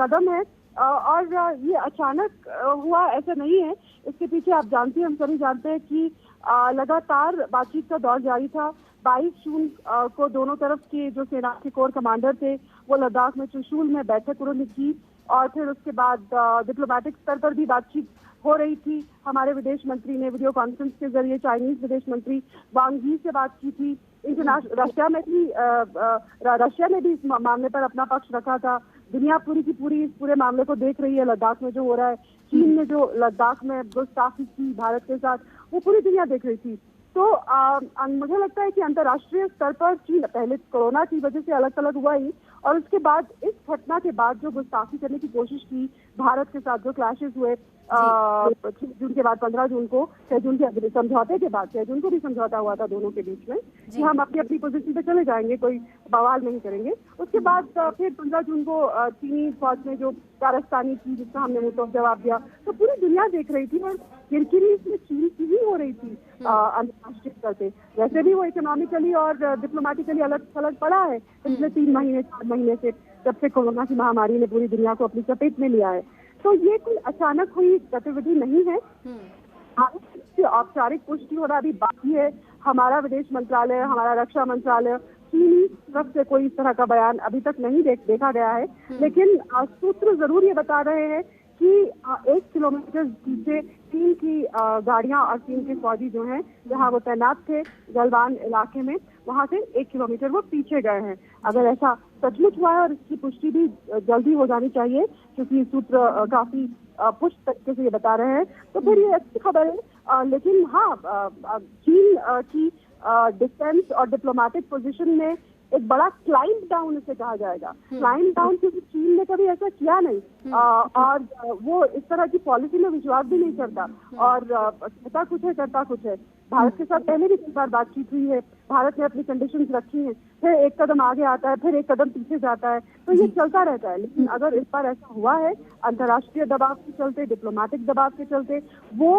कदम है और ये अचानक हुआ ऐसा नहीं है। इसके पीछे आप जानते हैं, हम सभी जानते हैं कि लगातार बातचीत का दौर जारी था। 22 जून को दोनों तरफ के जो सेना के कोर कमांडर थे वो लद्दाख में त्रिशूल में बैठक उन्होंने की और फिर उसके बाद डिप्लोमेटिक स्तर पर भी बातचीत हो रही थी। हमारे विदेश मंत्री ने वीडियो कॉन्फ्रेंस के जरिए चाइनीज विदेश मंत्री वांग यी से बात की थी। रशिया ने भी इस मामले पर अपना पक्ष रखा था। दुनिया पूरी की पूरी इस पूरे मामले को देख रही है, लद्दाख में जो हो रहा है। चीन ने जो लद्दाख में गुस्ताखी की भारत के साथ, वो पूरी दुनिया देख रही थी। तो मुझे लगता है कि अंतर्राष्ट्रीय स्तर पर चीन पहले कोरोना की वजह से अलग अलग हुआ ही, और उसके बाद इस घटना के बाद जो गुस्ताखी करने की कोशिश की भारत के साथ, जो क्लैशेस हुए 6 जून के बाद 15 जून को, 6 जून के समझौते के बाद 6 जून को भी समझौता हुआ था दोनों के बीच में कि हम अपनी अपनी पोजीशन पे चले जाएंगे, कोई बवाल नहीं करेंगे। उसके बाद फिर 15 जून को चीनी फौज ने जो कारस्तानी की, जिसका हमने मुंह जवाब दिया, तो पूरी दुनिया देख रही थी और किरकिरी इसमें चीन की ही हो रही थी अंतर्राष्ट्रीय स्तर पे। वैसे भी वो इकोनॉमिकली और डिप्लोमेटिकली अलग थलग पड़ा है पिछले 3 महीने 4 महीने से, जब से कोरोना की महामारी ने पूरी दुनिया को अपनी चपेट में लिया है। तो ये कोई अचानक हुई गतिविधि नहीं है, औपचारिक पुष्टि होना अभी बाकी है। हमारा विदेश मंत्रालय, हमारा रक्षा मंत्रालय, चीनी तरफ से कोई इस तरह का बयान अभी तक नहीं देखा गया है, लेकिन सूत्र जरूर ये बता रहे हैं कि 1 किलोमीटर पीछे चीन की गाड़ियां और चीन के फौजी जो हैं, जहां वो तैनात थे गलवान इलाके में, वहां से 1 किलोमीटर वो पीछे गए हैं। अगर ऐसा सचमुच हुआ है, और इसकी पुष्टि भी जल्दी हो जानी चाहिए क्योंकि सूत्र काफी पुष्ट तरीके से ये बता रहे हैं, तो फिर ये अच्छी खबर है। लेकिन हाँ, चीन की डिफेंस और डिप्लोमेटिक पोजीशन में एक बड़ा क्लाइंब डाउन इसे कहा जाएगा। क्लाइंब डाउन क्योंकि चीन ने कभी ऐसा किया नहीं और वो इस तरह की पॉलिसी में विश्वास भी नहीं करता और कहता कुछ है करता कुछ है। भारत के साथ पहले भी कई बार बातचीत हुई है, भारत ने अपनी कंडीशंस रखी हैं, फिर एक कदम आगे आता है, फिर एक कदम पीछे जाता है, तो ये चलता रहता है। लेकिन अगर इस बार ऐसा हुआ है अंतर्राष्ट्रीय दबाव के चलते, डिप्लोमेटिक दबाव के चलते, वो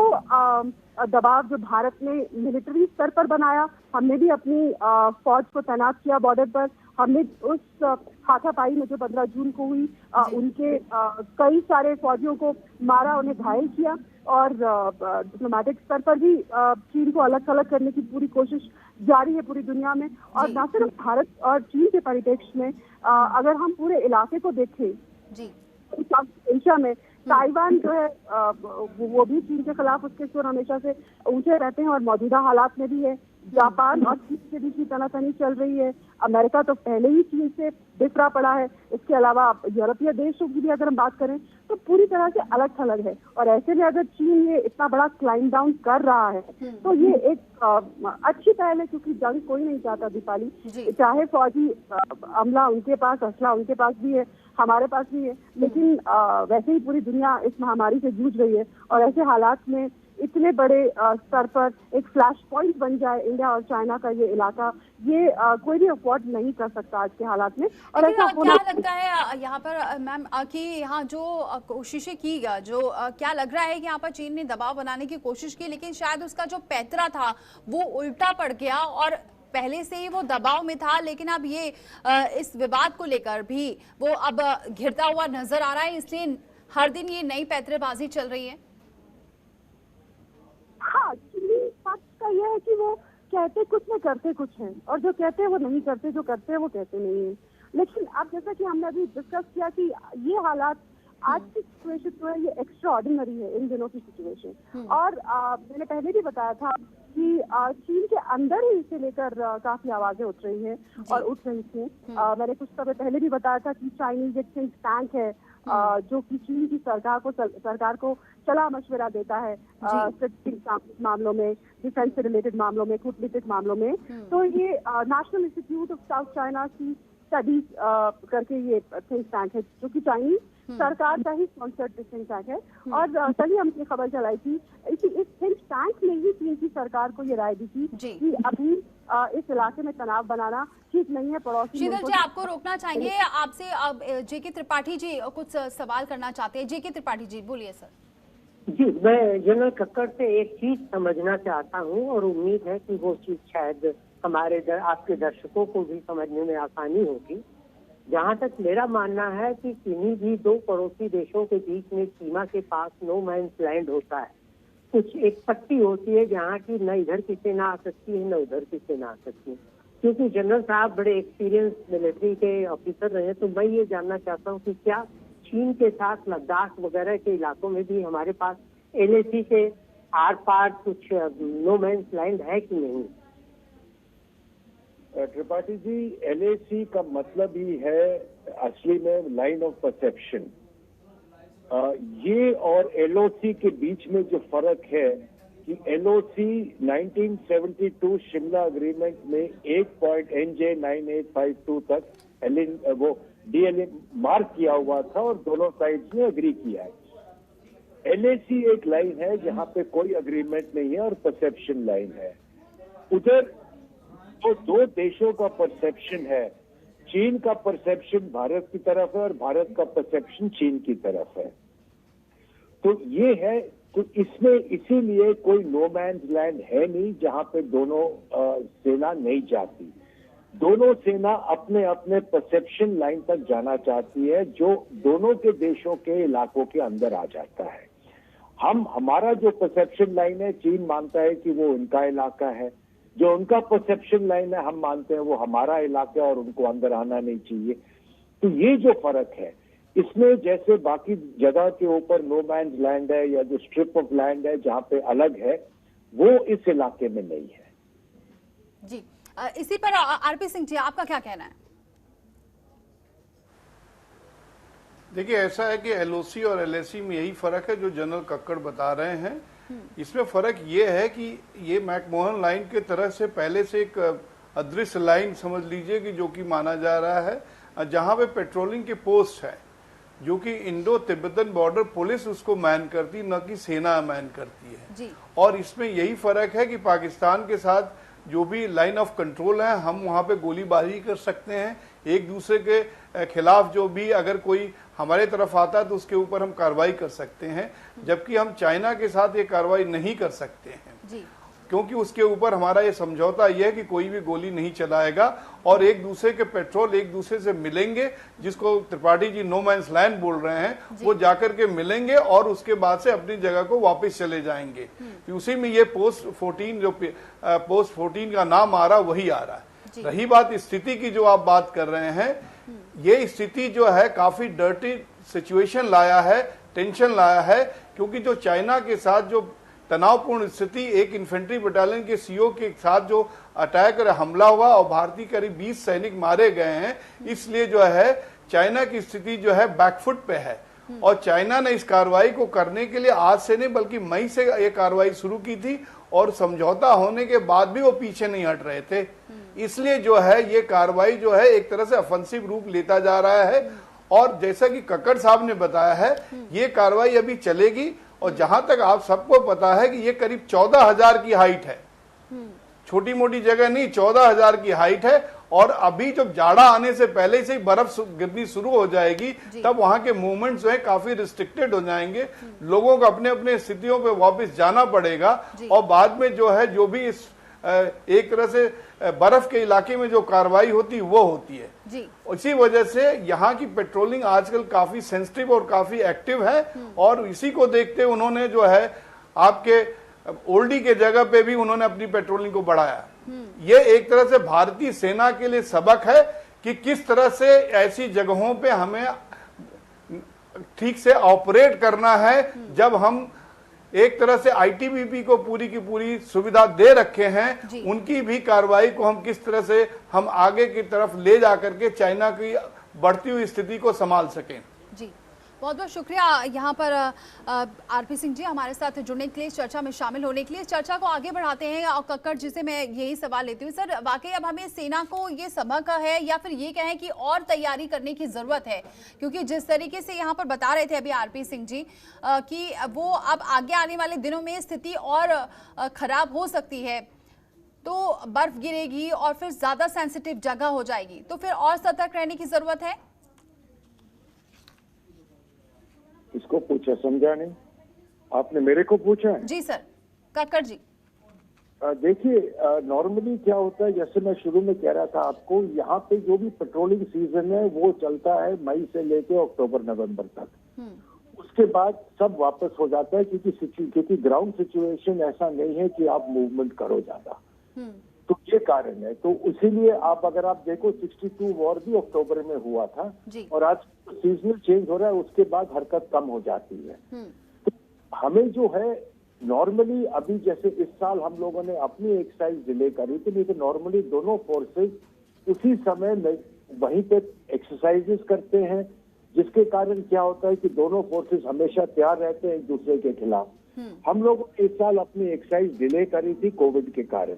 दबाव जो भारत ने मिलिट्री स्तर पर बनाया, हमने भी अपनी फौज को तैनात किया बॉर्डर पर, हमने उस हाथापाई में जो 15 जून को हुई उनके कई सारे फौजियों को मारा, उन्हें घायल किया, और डिप्लोमेटिक स्तर पर भी चीन को अलग थलग करने की पूरी कोशिश जारी है पूरी दुनिया में। और न सिर्फ भारत और चीन के परिप्रेक्ष्य में, अगर हम पूरे इलाके को देखें जी, एशिया में ताइवान जो है वो भी चीन के खिलाफ उसके सुर हमेशा से ऊंचे रहते हैं और मौजूदा हालात में भी है। जापान और चीन के बीच की तनातनी चल रही है। अमेरिका तो पहले ही चीन से बिखरा पड़ा है। इसके अलावा यूरोपीय देशों की भी अगर हम बात करें तो पूरी तरह से अलग थलग है। और ऐसे में अगर चीन ये इतना बड़ा क्लाइम डाउन कर रहा है तो ये एक अच्छी पहल है, क्योंकि जंग कोई नहीं चाहता दीपाली, चाहे फौजी अमला उनके पास, असला उनके पास भी है, हमारे पास भी है, लेकिन वैसे ही पूरी दुनिया इस महामारी से जूझ रही है। और ऐसे हालात में इतने बड़े स्तर पर एक फ्लैश पॉइंट बन जाए इंडिया और चाइना का ये इलाका, ये कोई भी अफोर्ड नहीं कर सकता आज के हालात में। और ऐसा क्या लगता है यहाँ पर मैम कि यहाँ जो कोशिशें की गया, जो क्या लग रहा है कि यहाँ पर चीन ने दबाव बनाने की कोशिश की, लेकिन शायद उसका जो पैतरा था वो उल्टा पड़ गया और पहले से ही वो दबाव में था, लेकिन अब ये इस विवाद को लेकर भी वो अब घिरता हुआ नजर आ रहा है, इसलिए हर दिन ये नई पैतरेबाजी चल रही है। हाँ, चीनी पक्ष का यह है कि वो कहते कुछ में करते कुछ हैं, और जो कहते हैं वो नहीं करते, जो करते हैं वो कहते नहीं है। लेकिन अब जैसा कि हमने अभी डिस्कस किया कि ये हालात आज की सिचुएशन जो है ये एक्स्ट्रा ऑर्डिनरी है इन दिनों की सिचुएशन। और मैंने पहले भी बताया था कि चीन के अंदर ही इसे लेकर काफी आवाजें उठ रही हैं और उठ रही थी। मैंने कुछ समय पहले भी बताया था कि चाइनीज एक थिंक टैंक है जो कि चीन की सरकार को सलाह मशवरा देता है स्ट्रेटेजिक मामलों में, डिफेंस से रिलेटेड मामलों में, कूटनीतिक मामलों में। तो ये national institute of south China की स्टडीज करके ये थिंक टैंक है, जो कि चाइनीज सरकार का ही स्पॉन्सर्ड थिंक टैंक है। और तभी हमने ये खबर चलाई थी इस थिंक टैंक ने ही चीन की सरकार को ये राय दी थी कि अभी इस इलाके में तनाव बनाना ठीक नहीं है। पड़ोसी शीतल जी, आपको रोकना चाहेंगे, आपसे अब जेके त्रिपाठी जी कुछ सवाल करना चाहते हैं। जेके त्रिपाठी जी बोलिए सर। जी, मैं जनरल कक्कड़ से एक चीज समझना चाहता हूँ और उम्मीद है कि वो चीज शायद हमारे आपके दर्शकों को भी समझने में आसानी होगी। जहाँ तक मेरा मानना है कि किन्हीं भी दो पड़ोसी देशों के बीच में सीमा के पास नो मैंस लैंड होता है, कुछ एक पट्टी होती है जहाँ की न इधर की सेना आ सकती है न उधर की सेना आ सकती है। क्योंकि जनरल साहब बड़े एक्सपीरियंस मिलिट्री के ऑफिसर रहे, तो मैं ये जानना चाहता हूँ कि क्या चीन के साथ लद्दाख वगैरह के इलाकों में भी हमारे पास LAC के आर पार कुछ नो मैंस लैंड है कि नहीं? त्रिपाठी जी, LAC का मतलब ही है असली में लाइन ऑफ परसेप्शन। ये और LOC के बीच में जो फर्क है कि LOC 1972 शिमला अग्रीमेंट में 1 पॉइंट NJ9852 तक वो DLA मार्क किया हुआ था और दोनों साइड्स ने अग्री किया है। LAC एक लाइन है जहां पे कोई अग्रीमेंट नहीं है और परसेप्शन लाइन है। उधर तो दो देशों का परसेप्शन है, चीन का परसेप्शन भारत की तरफ है और भारत का परसेप्शन चीन की तरफ है। तो ये है, तो इसमें इसीलिए कोई नो मैंस लैंड है नहीं जहां पे दोनों सेना नहीं जाती। दोनों सेना अपने अपने परसेप्शन लाइन तक जाना चाहती है जो दोनों के देशों के इलाकों के अंदर आ जाता है। हमारा जो परसेप्शन लाइन है, चीन मानता है कि वो उनका इलाका है, जो उनका परसेप्शन लाइन है हम मानते हैं वो हमारा इलाका है और उनको अंदर आना नहीं चाहिए। तो ये जो फर्क है इसमें, जैसे बाकी जगह के ऊपर नो मैंस लैंड है या जो स्ट्रिप ऑफ लैंड है जहां पे अलग है, वो इस इलाके में नहीं है। जी, इसी पर आरपी सिंह जी आपका क्या कहना है? देखिए, ऐसा है कि LOC और LAC में यही फर्क है जो जनरल कक्कड़ बता रहे हैं। इसमें फर्क ये है कि ये मैकमोहन लाइन के तरह से पहले से एक अदृश्य लाइन समझ लीजिए कि जो कि माना जा रहा है, जहां पे पेट्रोलिंग के पोस्ट है। जो कि इंडो तिब्बतन बॉर्डर पुलिस उसको मैन करती, न कि सेना मैन करती है जी। और इसमें यही फर्क है कि पाकिस्तान के साथ जो भी लाइन ऑफ कंट्रोल है, हम वहां पे गोलीबारी कर सकते हैं, एक दूसरे के खिलाफ जो भी अगर कोई हमारे तरफ आता है तो उसके ऊपर हम कार्रवाई कर सकते हैं, जबकि हम चाइना के साथ ये कार्रवाई नहीं कर सकते हैं जी। क्योंकि उसके ऊपर हमारा ये समझौता यह है कि कोई भी गोली नहीं चलाएगा और एक दूसरे के पेट्रोल एक दूसरे से मिलेंगे, जिसको Tripathi ji no man's land बोल रहे हैं, वो जाकर के मिलेंगे और उसके बाद से अपनी जगह को वापस चले जाएंगे। उसी में ये पोस्ट 14 जो पोस्ट 14 का नाम आ रहा वही आ रहा है। रही बात स्थिति की जो आप बात कर रहे हैं, ये स्थिति जो है काफी डर्टी सिचुएशन लाया है, टेंशन लाया है, क्योंकि जो चाइना के साथ जो तनावपूर्ण स्थिति, एक इन्फेंट्री बटालियन के सीओ के साथ जो अटैक और हमला हुआ और भारतीय करीब 20 सैनिक मारे गए हैं, इसलिए जो है चाइना की स्थिति जो है बैकफुट पे है। और चाइना ने इस कार्रवाई को करने के लिए आज से नहीं बल्कि मई से ये कार्रवाई शुरू की थी और समझौता होने के बाद भी वो पीछे नहीं हट रहे थे। इसलिए जो है ये कार्रवाई जो है एक तरह से ऑफेंसिव रूप लेता जा रहा है और जैसा कि कक्कड़ साहब ने बताया है, ये कार्रवाई अभी चलेगी और जहां तक आप सबको पता है कि ये करीब 14,000 की हाइट है, छोटी मोटी जगह नहीं, 14,000 की हाइट है और अभी जब जाड़ा आने से पहले से ही बर्फ गिरनी शुरू हो जाएगी तब वहां के मूवमेंट जो है काफी रिस्ट्रिक्टेड हो जाएंगे, लोगों को अपने अपने स्थितियों पे वापस जाना पड़ेगा और बाद में जो है जो भी इस एक तरह से बर्फ के इलाके में जो कार्रवाई होती वो होती है जी। इसी वजह से यहाँ की पेट्रोलिंग आजकल काफी सेंसिटिव और काफी एक्टिव है और इसी को देखते उन्होंने जो है आपके ओल्डी के जगह पे भी उन्होंने अपनी पेट्रोलिंग को बढ़ाया। ये एक तरह से भारतीय सेना के लिए सबक है कि किस तरह से ऐसी जगहों पे हमें ठीक से ऑपरेट करना है, जब हम एक तरह से आईटीबीपी को पूरी की पूरी सुविधा दे रखे हैं, उनकी भी कार्रवाई को हम किस तरह से हम आगे की तरफ ले जाकर के चाइना की बढ़ती हुई स्थिति को संभाल सकें। जी, बहुत बहुत शुक्रिया यहाँ पर आरपी सिंह जी हमारे साथ जुड़ने के लिए, चर्चा में शामिल होने के लिए। चर्चा को आगे बढ़ाते हैं और कक्कड़ जी से मैं यही सवाल लेती हूँ, सर वाकई अब हमें सेना को ये सबक है या फिर ये कहें कि और तैयारी करने की जरूरत है, क्योंकि जिस तरीके से यहाँ पर बता रहे थे अभी आरपी सिंह जी कि वो अब आगे आने वाले दिनों में स्थिति और खराब हो सकती है, तो बर्फ गिरेगी और फिर ज्यादा सेंसिटिव जगह हो जाएगी, तो फिर और सतर्क रहने की जरूरत है। इसको पूछा समझा नहीं, आपने मेरे को पूछा है? जी सर, कक्कड़ जी। देखिए नॉर्मली क्या होता है, जैसे मैं शुरू में कह रहा था आपको, यहाँ पे जो भी पेट्रोलिंग सीजन है वो चलता है मई से लेके अक्टूबर नवंबर तक। उसके बाद सब वापस हो जाता है क्योंकि ग्राउंड सिचुएशन ऐसा नहीं है कि आप मूवमेंट करो ज्यादा, तो ये कारण है। तो इसीलिए आप अगर आप देखो 62 वॉर भी अक्टूबर में हुआ था और आज सीजनल चेंज हो रहा है, उसके बाद हरकत कम हो जाती है। तो हमें जो है नॉर्मली अभी जैसे इस साल हम लोगों ने अपनी एक्सरसाइज डिले करी थी, नहीं तो नॉर्मली दोनों फोर्सेस उसी समय में वहीं पे एक्सरसाइजेस करते हैं, जिसके कारण क्या होता है कि दोनों फोर्सेस हमेशा तैयार रहते हैं एक दूसरे के खिलाफ। हम लोगों ने इस साल अपनी एक्सरसाइज डिले करी थी कोविड के कारण,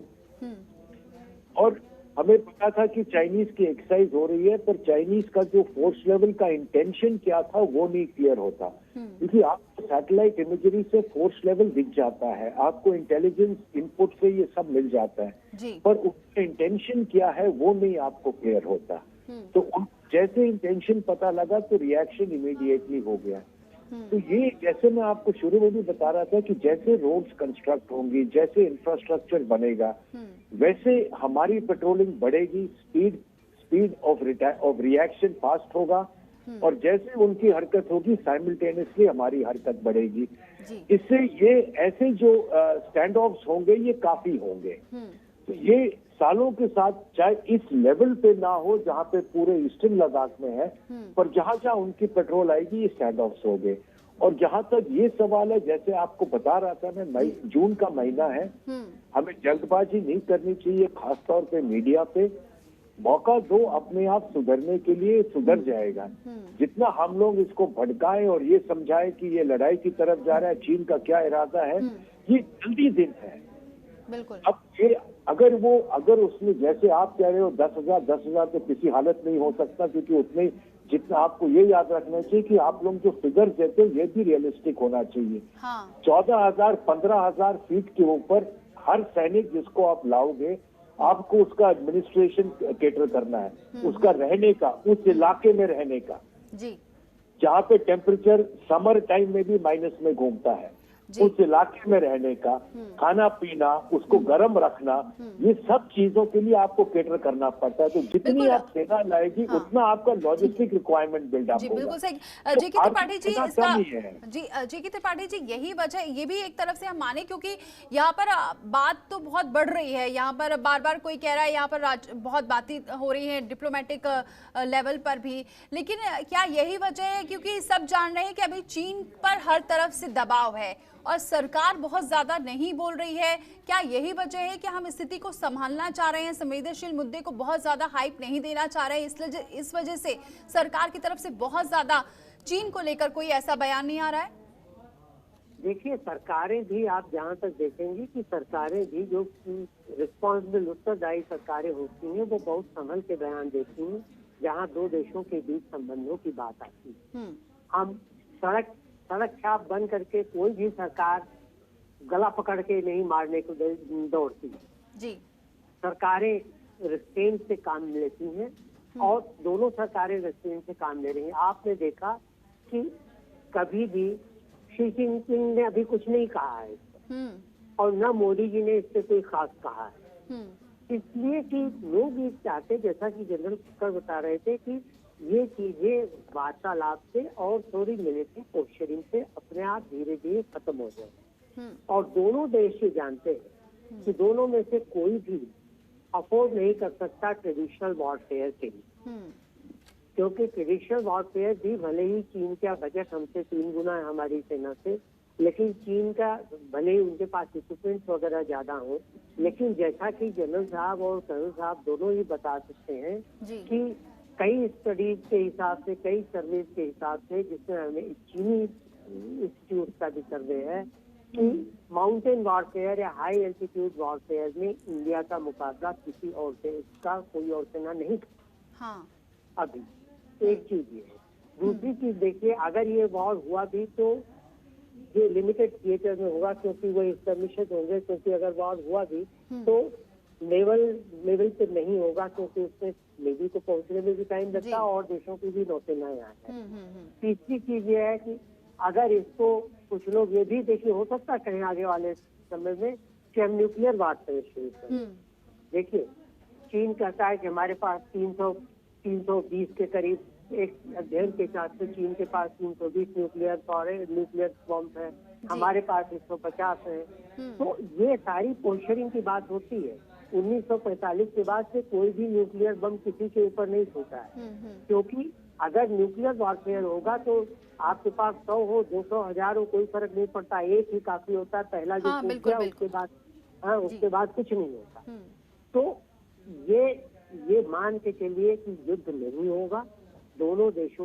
और हमें पता था कि चाइनीज की एक्सरसाइज हो रही है, पर चाइनीज का जो फोर्स लेवल का इंटेंशन क्या था वो नहीं क्लियर होता, क्योंकि आपको सैटेलाइट इमेजरी से फोर्स लेवल दिख जाता है, आपको इंटेलिजेंस इनपुट से ये सब मिल जाता है, पर उसका इंटेंशन क्या है वो नहीं आपको क्लियर होता। तो जैसे इंटेंशन पता लगा तो रिएक्शन इमीडिएटली हो गया। तो ये जैसे मैं आपको शुरू में भी बता रहा था कि जैसे रोड्स कंस्ट्रक्ट होंगी, जैसे इंफ्रास्ट्रक्चर बनेगा, वैसे हमारी पेट्रोलिंग बढ़ेगी, स्पीड ऑफ रिएक्शन फास्ट होगा, और जैसे उनकी हरकत होगी साइमल्टेनियसली हमारी हरकत बढ़ेगी। इससे ये ऐसे जो स्टैंड ऑफ्स होंगे ये काफी होंगे। तो ये सालों के साथ चाहे इस लेवल पे ना हो जहाँ पे पूरे ईस्टर्न लद्दाख में है, पर जहाँ जहाँ उनकी पेट्रोल आएगी ये स्टैंड ऑफ्स हो गए। और जहाँ तक ये सवाल है, जैसे आपको बता रहा था मैं, जून का महीना है, हमें जल्दबाजी नहीं करनी चाहिए, खासतौर पे मीडिया पे। मौका दो, अपने आप सुधरने के लिए सुधर जाएगा। जितना हम लोग इसको भड़काएं और ये समझाएं कि ये लड़ाई की तरफ जा रहा है, चीन का क्या इरादा है, ये जल्दी दिन है। बिल्कुल। अब ये अगर उसने, जैसे आप कह रहे हो 10,000 तो किसी हालत नहीं हो सकता, क्योंकि उतने जितना आपको ये याद रखना चाहिए कि आप लोग जो फिगर देते हो ये भी रियलिस्टिक होना चाहिए। 14,000 15,000 फीट के ऊपर हर सैनिक जिसको आप लाओगे, आपको उसका एडमिनिस्ट्रेशन केटर करना है, उसका रहने का, उस इलाके में रहने का, जहाँ पे टेम्परेचर समर टाइम में भी माइनस में घूमता है, उस इलाके में रहने का, खाना पीना, उसको गर्म रखना, ये सब चीजों के लिए आपको केटर करना पड़ता है। तो जितनी आप सेना लाएगी उतना आपका लॉजिस्टिक रिक्वायरमेंट बिल्डअप होगा। बिल्कुल सही। जी.के. त्रिपाठी जी, इसका जी.के. त्रिपाठी जी, यही वजह, ये भी एक तरफ से हम माने, क्योंकि यहाँ पर बात तो बहुत बढ़ रही है, यहाँ पर बार बार कोई कह रहा है, यहाँ पर बहुत बातें हो रही है डिप्लोमेटिक लेवल पर भी, लेकिन क्या यही वजह है क्योंकि सब जान रहे हैं कि अभी चीन पर हर तरफ से दबाव है और सरकार बहुत ज्यादा नहीं बोल रही है? क्या यही वजह है कि हम स्थिति को संभालना चाह रहे हैं, संवेदनशील मुद्दे को बहुत ज्यादा हाइप नहीं देना चाह रहे हैं, इस वजह से सरकार की तरफ से बहुत ज्यादा चीन को लेकर कोई ऐसा बयान नहीं आ रहा है? देखिए, सरकारें भी, आप जहाँ तक देखेंगे कि सरकारें भी जो रिस्पॉन्सिबल उत्तरदायी सरकारें होती हैं वो बहुत संभल के बयान देती हैं जहाँ दो देशों के बीच संबंधों की बात आती है। हम सड़क छाप बंद करके कोई भी सरकार गला पकड़ के नहीं मारने को दौड़ती जी। सरकारें रेस्ट्रेंट से काम लेती हैं और दोनों सरकारें रेस्ट्रेंट से काम ले रही हैं। आपने देखा कि कभी भी शी जिनपिंग ने अभी कुछ नहीं कहा है और न मोदी जी ने इससे कोई खास कहा है, इसलिए कि लोग ये चाहते, जैसा कि जनरल कर बता रहे थे, कि ये चीजें वार्तालाप से और थोड़ी मिलिट्री पोस्चरिंग से अपने आप धीरे धीरे खत्म हो जाए। और दोनों देश ये जानते हैं कि दोनों में से कोई भी अफोर्ड नहीं कर सकता ट्रेडिशनल वॉरफेयर के लिए, क्योंकि ट्रेडिशनल वॉरफेयर भी भले ही चीन का बजट हमसे 3 गुना है हमारी सेना से, लेकिन चीन का भले ही उनके पास इक्विपमेंट वगैरह ज्यादा हो, लेकिन जैसा कि जनरल साहब और कर्नल साहब दोनों ही बता सकते हैं कि कई स्टडीज के हिसाब से, कई सर्वेज के हिसाब से, जिसमें हमें चीनी इंस्टीट्यूट का भी सर्वे है कि माउंटेन वॉरफेयर या हाई एल्टीट्यूड वॉरफेयर में इंडिया का मुकाबला किसी और से, इसका कोई और सेना नहीं। अभी एक चीज ये है। दूसरी चीज देखिए, अगर ये वॉर हुआ भी तो ये लिमिटेड थिएटर में होगा, क्योंकि वो एस्टेब्लिशड होंगे, क्योंकि अगर वॉर हुआ भी तो लेवल पे नहीं होगा, क्योंकि उसमें नेवी को पहुंचने में भी टाइम लगता है और देशों की भी नौसेनाएं आए हैं। तीसरी चीज ये है कि अगर इसको कुछ लोग ये भी देखिए, हो सकता है कहीं आगे वाले समय में कि हम न्यूक्लियर वार्ता शुरू करें। देखिए, चीन कहता है कि हमारे पास 320 के करीब, एक अध्ययन के हिसाब से चीन के पास 320 न्यूक्लियर बॉम्ब है, हमारे पास 150 है। तो ये सारी पोस्चरिंग की बात होती है। 1945 के बाद से कोई भी न्यूक्लियर बम किसी के ऊपर नहीं छूटा है, क्योंकि अगर न्यूक्लियर वॉरफेयर होगा तो आपके पास 100 हो, 200, 1000 हो, कोई फर्क नहीं पड़ता, एक ही काफी होता है। पहला जो छूट गया उसके बाद कुछ नहीं होता। तो ये मान के चलिए कि युद्ध नहीं होगा, दोनों देश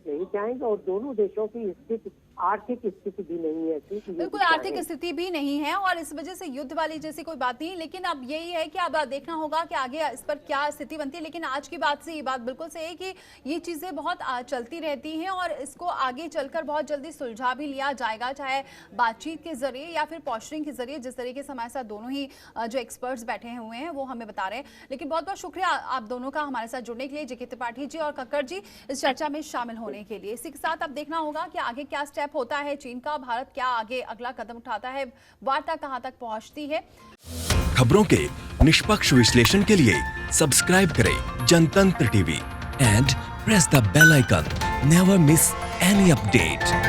नहीं चाहेंगे और दोनों देशों की स्थिति, आर्थिक स्थिति भी नहीं है, बिल्कुल आर्थिक स्थिति भी नहीं है और इस वजह से युद्ध वाली जैसी कोई बात नहीं। लेकिन अब यही है कि अब देखना होगा कि आगे इस पर क्या स्थिति बनती है। लेकिन आज की बात से ये बात बिल्कुल सही है कि ये चीजें बहुत चलती रहती हैं और इसको आगे चलकर बहुत जल्दी सुलझा भी लिया जाएगा, चाहे बातचीत के जरिए या फिर पोस्चरिंग के जरिए, जिस तरीके से हमारे साथ दोनों ही जो एक्सपर्ट्स बैठे हुए हैं वो हमें बता रहे हैं। लेकिन बहुत बहुत शुक्रिया आप दोनों का हमारे साथ जुड़ने के लिए, जे.के. त्रिपाठी जी और कक्कड़ जी, इस चर्चा में शामिल होने के लिए। इसी के साथ अब देखना होगा कि आगे क्या स्टेप होता है चीन का, भारत क्या आगे अगला कदम उठाता है, वार्ता कहां तक पहुंचती है। खबरों के निष्पक्ष विश्लेषण के लिए सब्सक्राइब करें Jantantra TV and press the bell icon. Never miss any update.